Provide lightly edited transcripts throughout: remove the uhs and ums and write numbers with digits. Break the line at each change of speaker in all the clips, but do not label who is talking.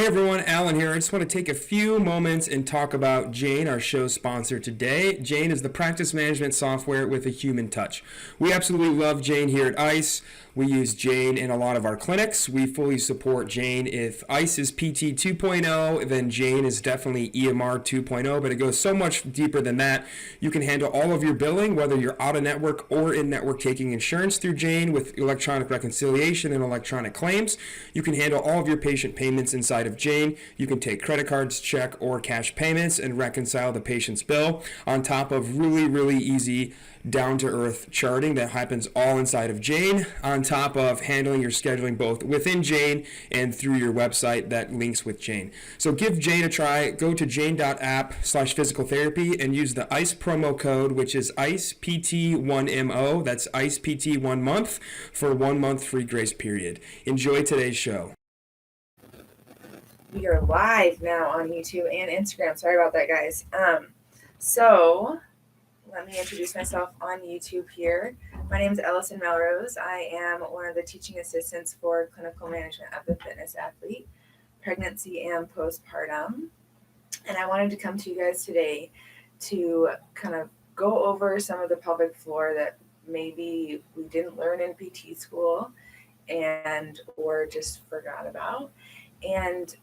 Hey everyone, Alan here. I just want to take a few moments and talk about Jane, our show sponsor today. Jane is the practice management software with a human touch. We absolutely love Jane here at ICE. We use Jane in a lot of our clinics. We fully support Jane. If ICE is PT 2.0, then Jane is definitely EMR 2.0, but it goes so much deeper than that. You can handle all of your billing, whether you're out of network or in network, taking insurance through Jane with electronic reconciliation and electronic claims. You can handle all of your patient payments inside of Jane. You can take credit cards, check, or cash payments and reconcile the patient's bill on top of really easy down-to-earth charting that happens all inside of Jane, on top of handling your scheduling both within Jane and through your website that links with Jane. So give Jane a try. Go to jane.app/physicaltherapy and use the ICE promo code, which is ICEPT1MO. That's ICEPT 1 month for 1 month free grace period. Enjoy today's show.
We are live now on YouTube and Instagram. Sorry about that, guys. So let me introduce myself on YouTube here. My name is Ellison Melrose. I am one of the teaching assistants for clinical management of the fitness athlete, pregnancy and postpartum. And I wanted to come to you guys today to kind of go over some of the pelvic floor that maybe we didn't learn in PT school and or just forgot about, and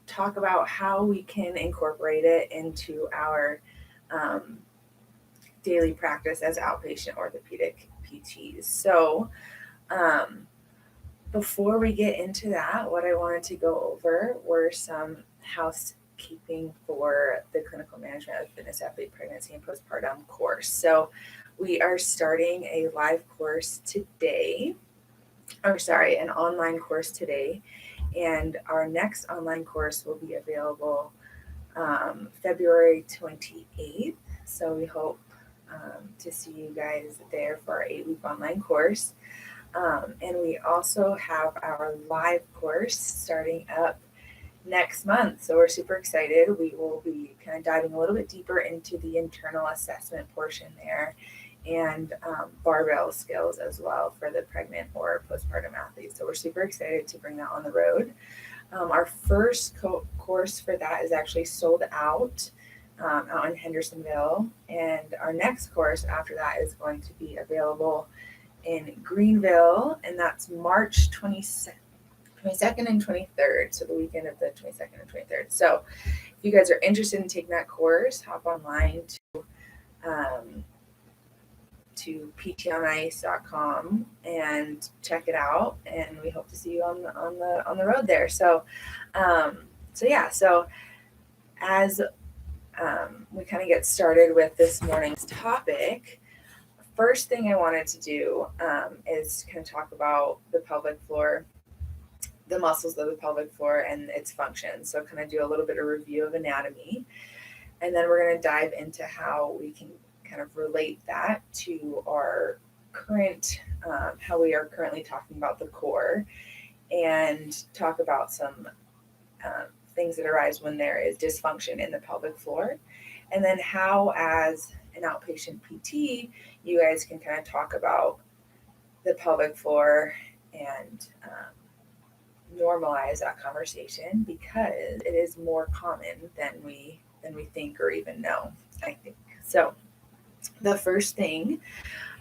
talk about how we can incorporate it into our daily practice as outpatient orthopedic PTs. So before we get into that, what I wanted to go over were some housekeeping for the clinical management of fitness athlete pregnancy and postpartum course. So we are starting a live course today, an online course today. And our next online course will be available February 28th. So we hope to see you guys there for our 8-week online course. And we also have our live course starting up next month. So we're super excited. We will be kind of diving a little bit deeper into the internal assessment portion there and barbell skills as well for the pregnant or postpartum athletes. So we're super excited to bring that on the road. Our first course for that is actually sold out in Hendersonville. And our next course after that is going to be available in Greenville, and that's March 22nd and 23rd, so the weekend of the 22nd and 23rd. So if you guys are interested in taking that course, hop online to ptonice.com and check it out, and we hope to see you on the road there. So as we kind of get started with this morning's topic, first thing I wanted to do is kind of talk about the pelvic floor, the muscles of the pelvic floor and its function. So kind of do a little bit of review of anatomy, and then we're going to dive into how we can kind of relate that to our current, how we are currently talking about the core, and talk about some things that arise when there is dysfunction in the pelvic floor. And then how, as an outpatient PT, you guys can kind of talk about the pelvic floor and normalize that conversation, because it is more common than we think or even know, I think. So the first thing,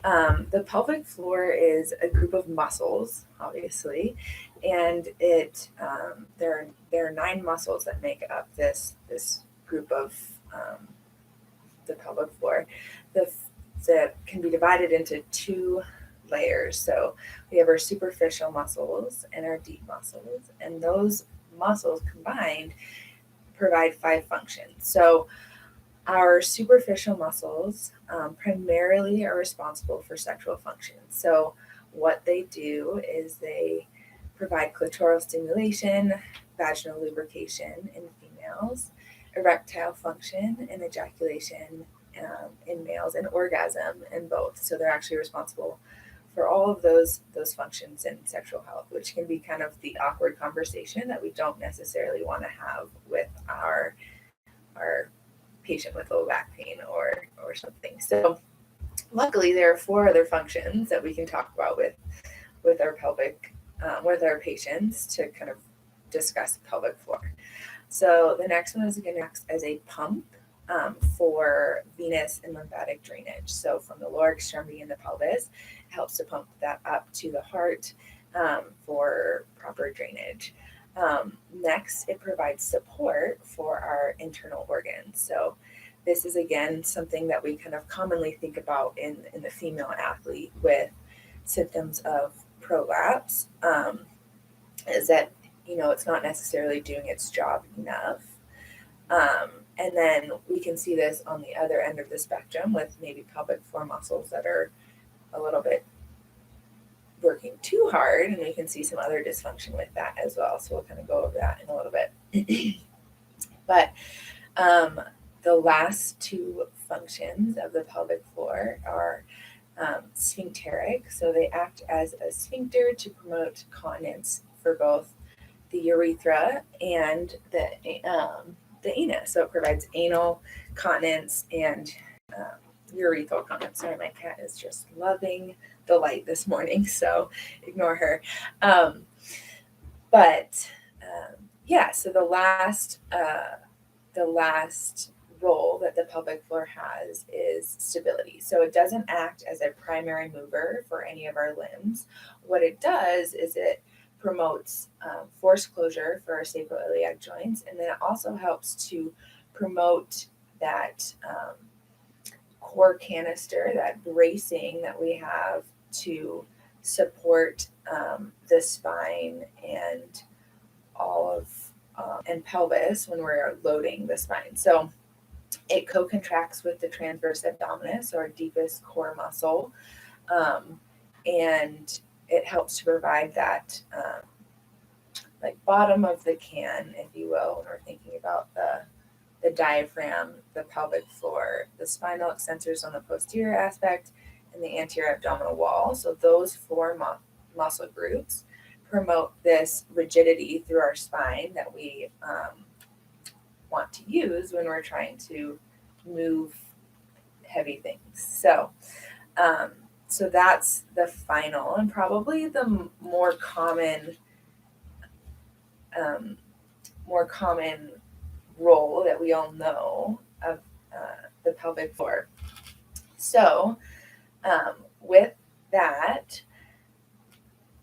the pelvic floor is a group of muscles, obviously, and there are 9 muscles that make up this group of the pelvic floor that can be divided into 2 layers. So we have our superficial muscles and our deep muscles, and those muscles combined provide 5 functions. So our superficial muscles primarily are responsible for sexual function. So what they do is they provide clitoral stimulation, vaginal lubrication in females, erectile function and ejaculation in males, and orgasm in both. So they're actually responsible for all of those functions in sexual health, which can be kind of the awkward conversation that we don't necessarily want to have with our patient with low back pain or something. So luckily there are 4 other functions that we can talk about with our pelvic with our patients to kind of discuss pelvic floor. So the next one is going to act as a pump for venous and lymphatic drainage. So from the lower extremity in the pelvis, it helps to pump that up to the heart for proper drainage. Next, it provides support for our internal organs. So this is again something that we kind of commonly think about in the female athlete with symptoms of prolapse, is that it's not necessarily doing its job enough. And then we can see this on the other end of the spectrum with maybe pelvic floor muscles that are a little bit working too hard, and we can see some other dysfunction with that as well. So we'll kind of go over that in a little bit. But the last two functions of the pelvic floor are sphincteric. So they act as a sphincter to promote continence for both the urethra and the anus. So it provides anal continence and urethral continence. Sorry, my cat is just loving the light this morning, so ignore her. So the last role that the pelvic floor has is stability. So it doesn't act as a primary mover for any of our limbs. What it does is it promotes force closure for our sacroiliac joints, and then it also helps to promote that core canister, that bracing that we have to support the spine and all of and pelvis when we're loading the spine. So it co-contracts with the transverse abdominis, or deepest core muscle, and it helps to provide that like bottom of the can, if you will, when we're thinking about the diaphragm, the pelvic floor, the spinal extensors on the posterior aspect, and the anterior abdominal wall. So those four muscle groups promote this rigidity through our spine that we want to use when we're trying to move heavy things. So that's the final and probably the more common role that we all know of the pelvic floor. So with that,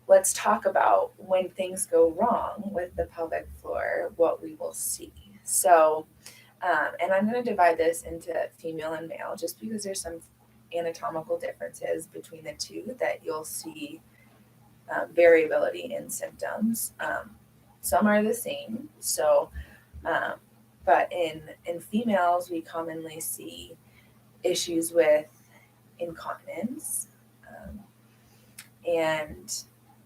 let's talk about when things go wrong with the pelvic floor, what we will see. So, and I'm going to divide this into female and male just because there's some anatomical differences between the two that you'll see variability in symptoms. Some are the same. So, but in females, we commonly see issues with incontinence, and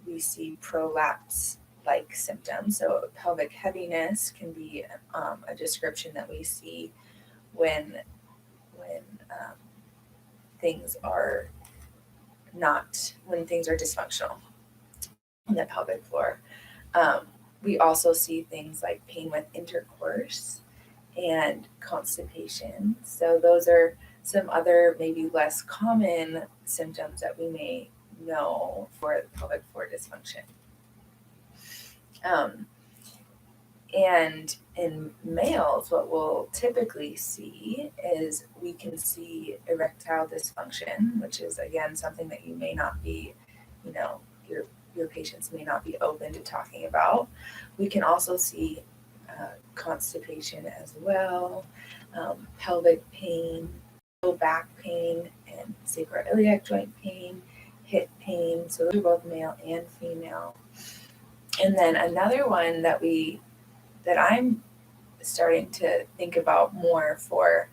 we see prolapse-like symptoms. So pelvic heaviness can be a description that we see when things are dysfunctional in the pelvic floor. We also see things like pain with intercourse and constipation. So those are some other maybe less common symptoms that we may know for pelvic floor dysfunction. And in males, what we'll typically see is we can see erectile dysfunction, which is again something that you may not be, your patients may not be open to talking about. We can also see constipation as well, pelvic pain, low back pain, and sacroiliac joint pain, hip pain. So those are both male and female. And then another one that I'm starting to think about more for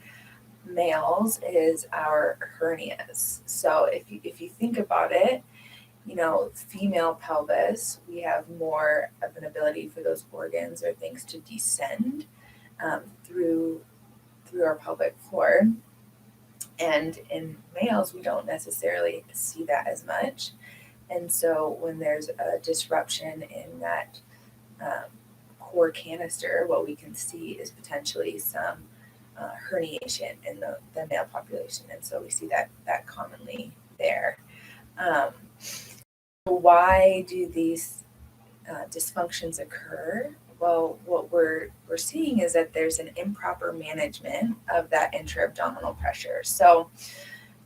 males is our hernias. So if you think about it, female pelvis, we have more of an ability for those organs or things to descend through our pelvic floor. And in males, we don't necessarily see that as much. And so when there's a disruption in that core canister, what we can see is potentially some herniation in the male population. And so we see that commonly there. Why do these dysfunctions occur? Well, what we're seeing is that there's an improper management of that intra-abdominal pressure. So,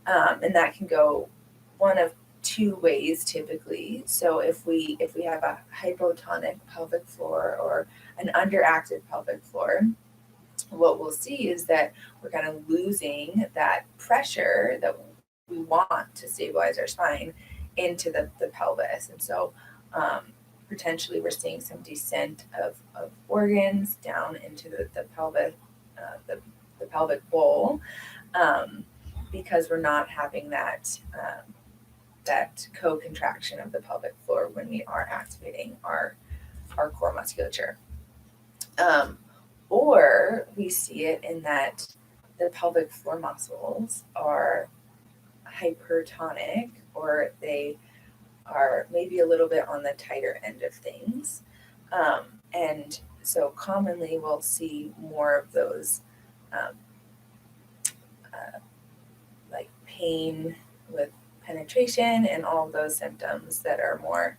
and that can go one of two ways typically. So if we have a hypotonic pelvic floor or an underactive pelvic floor, what we'll see is that we're kind of losing that pressure that we want to stabilize our spine into the pelvis. And so potentially we're seeing some descent of organs down into the pelvic, the pelvic bowl, because we're not having that co-contraction of the pelvic floor when we are activating our core musculature. Or we see it in that the pelvic floor muscles are hypertonic, or they are maybe a little bit on the tighter end of things. And so commonly we'll see more of those um, like pain with penetration and all of those symptoms that are more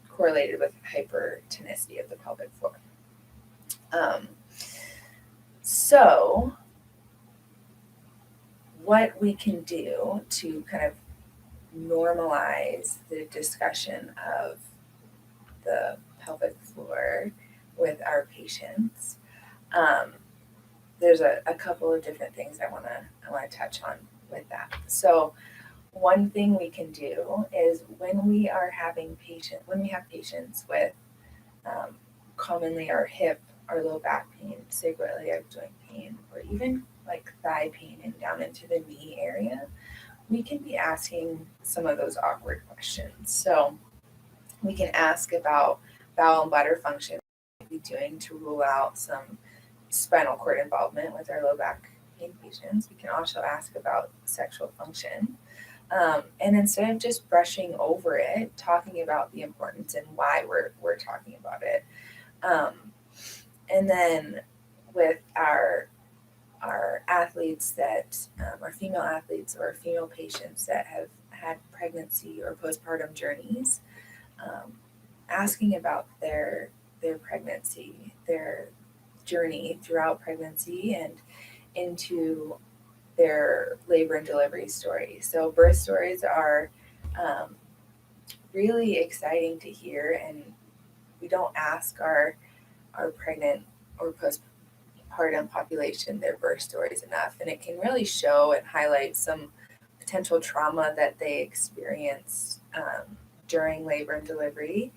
correlated with hypertonicity of the pelvic floor. So what we can do to kind of normalize the discussion of the pelvic floor with our patients, there's a couple of different things I want to touch on with that. So one thing we can do is when we have patients with commonly our hip, our low back pain, sacroiliac joint pain, or even like thigh pain and down into the knee area, we can be asking some of those awkward questions. So we can ask about bowel and bladder function, what we're doing to rule out some spinal cord involvement with our low back pain patients. We can also ask about sexual function. And instead of just brushing over it, talking about the importance and why we're talking about it. And then with our athletes that are female athletes or female patients that have had pregnancy or postpartum journeys, asking about their pregnancy, their journey throughout pregnancy and into their labor and delivery story. So birth stories are really exciting to hear, and we don't ask our pregnant or postpartum population their birth stories enough, and it can really show and highlight some potential trauma that they experienced during labor and delivery,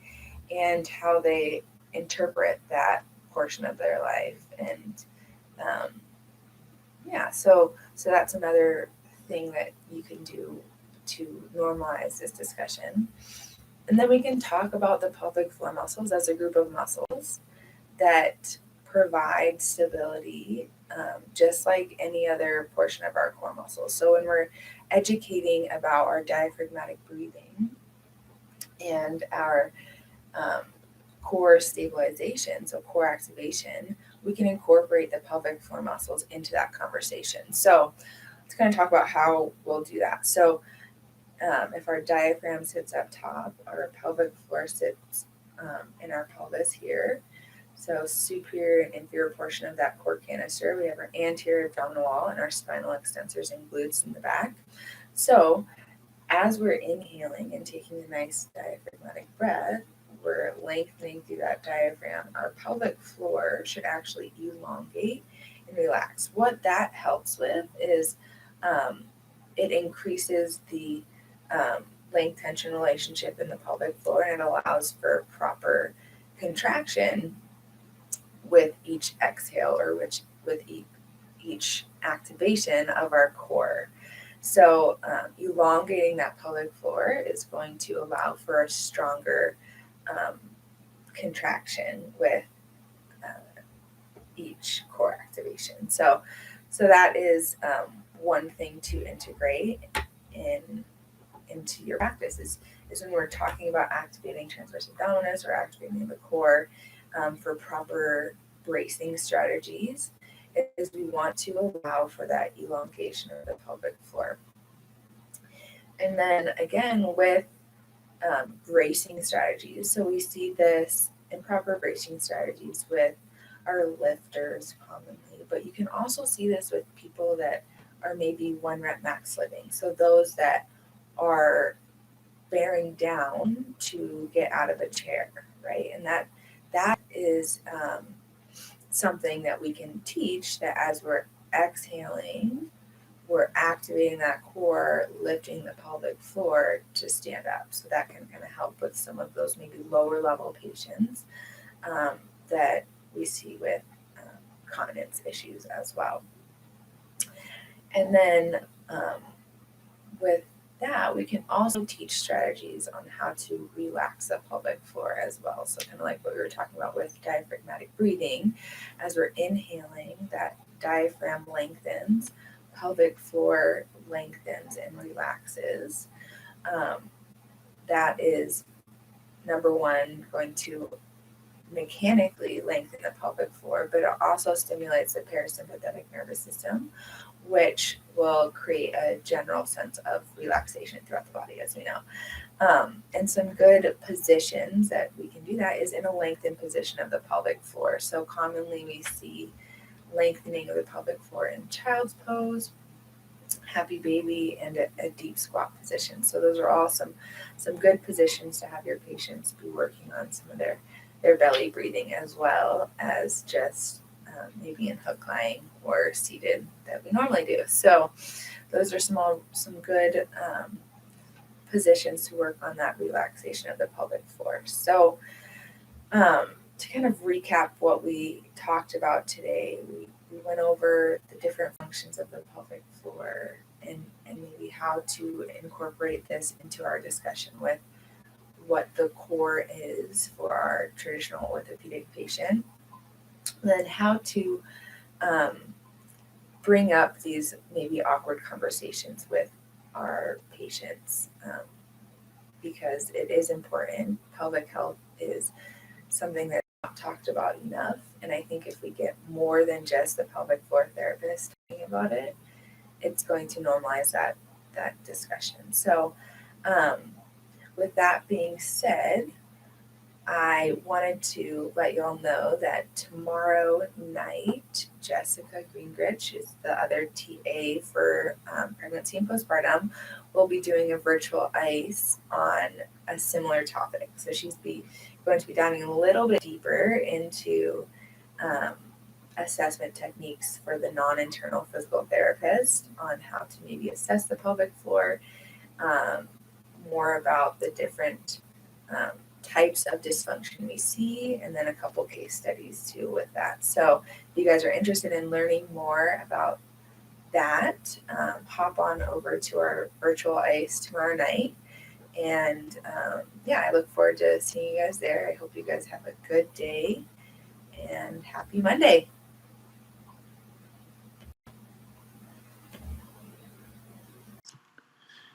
and how they interpret that portion of their life. And so that's another thing that you can do to normalize this discussion. And then we can talk about the pelvic floor muscles as a group of muscles that provide stability, just like any other portion of our core muscles. So when we're educating about our diaphragmatic breathing and our core stabilization, so core activation, we can incorporate the pelvic floor muscles into that conversation. So let's kind of talk about how we'll do that. So if our diaphragm sits up top, our pelvic floor sits in our pelvis here. So superior and inferior portion of that core canister, we have our anterior abdominal wall and our spinal extensors and glutes in the back. So as we're inhaling and taking a nice diaphragmatic breath, we're lengthening through that diaphragm. Our pelvic floor should actually elongate and relax. What that helps with is it increases the length tension relationship in the pelvic floor, and it allows for proper contraction with each exhale, or with each activation of our core. So elongating that pelvic floor is going to allow for a stronger contraction with each core activation. So that is one thing to integrate into your practice is when we're talking about activating transverse abdominis or activating the core for proper bracing strategies, is we want to allow for that elongation of the pelvic floor. And then again with bracing strategies, so we see this improper bracing strategies with our lifters commonly, but you can also see this with people that are maybe 1 rep max living. So those that are bearing down to get out of a chair, right? And that is something that we can teach, that as we're exhaling, we're activating that core, lifting the pelvic floor to stand up. So that can kind of help with some of those maybe lower level patients that we see with continence issues as well. And then with that, we can also teach strategies on how to relax the pelvic floor as well. So kind of like what we were talking about with diaphragmatic breathing, as we're inhaling, that diaphragm lengthens, pelvic floor lengthens and relaxes. That is, number one, going to mechanically lengthen the pelvic floor, but it also stimulates the parasympathetic nervous system, which will create a general sense of relaxation throughout the body, as we know. And some good positions that we can do that is in a lengthened position of the pelvic floor. So commonly we see lengthening of the pelvic floor in child's pose, happy baby, and a deep squat position. So those are all some good positions to have your patients be working on some of their belly breathing, as well as just maybe in hook lying or seated that we normally do. So those are some good positions to work on that relaxation of the pelvic floor. So to kind of recap what we talked about today, we went over the different functions of the pelvic floor and maybe how to incorporate this into our discussion with what the core is for our traditional orthopedic patient. Then how to bring up these maybe awkward conversations with our patients, because it is important. Pelvic health is something that's not talked about enough. And I think if we get more than just the pelvic floor therapist talking about it, it's going to normalize that discussion. So with that being said, I wanted to let you all know that tomorrow night, Jessica Greengrich, who's the other TA for pregnancy and postpartum, will be doing a virtual ICE on a similar topic. So she's going to be diving a little bit deeper into assessment techniques for the non-internal physical therapist on how to maybe assess the pelvic floor, more about the different types of dysfunction we see, and then a couple case studies too with that. So if you guys are interested in learning more about that, hop on over to our virtual ICE tomorrow night. And I look forward to seeing you guys there. I hope you guys have a good day and happy Monday.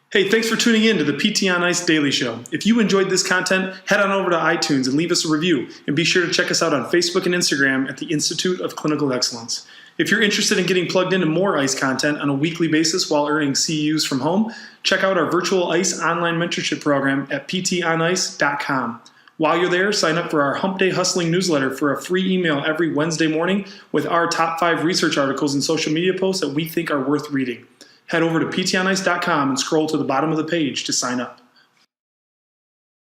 Hey, thanks for tuning in to the PT on Ice Daily Show. If you enjoyed this content, head on over to iTunes and leave us a review. And be sure to check us out on Facebook and Instagram at the Institute of Clinical Excellence. If you're interested in getting plugged into more ICE content on a weekly basis while earning CEUs from home, check out our virtual ICE online mentorship program at ptonice.com. While you're there, sign up for our Hump Day Hustling newsletter for a free email every Wednesday morning with our top 5 research articles and social media posts that we think are worth reading. Head over to ptonice.com and scroll to the bottom of the page to sign up.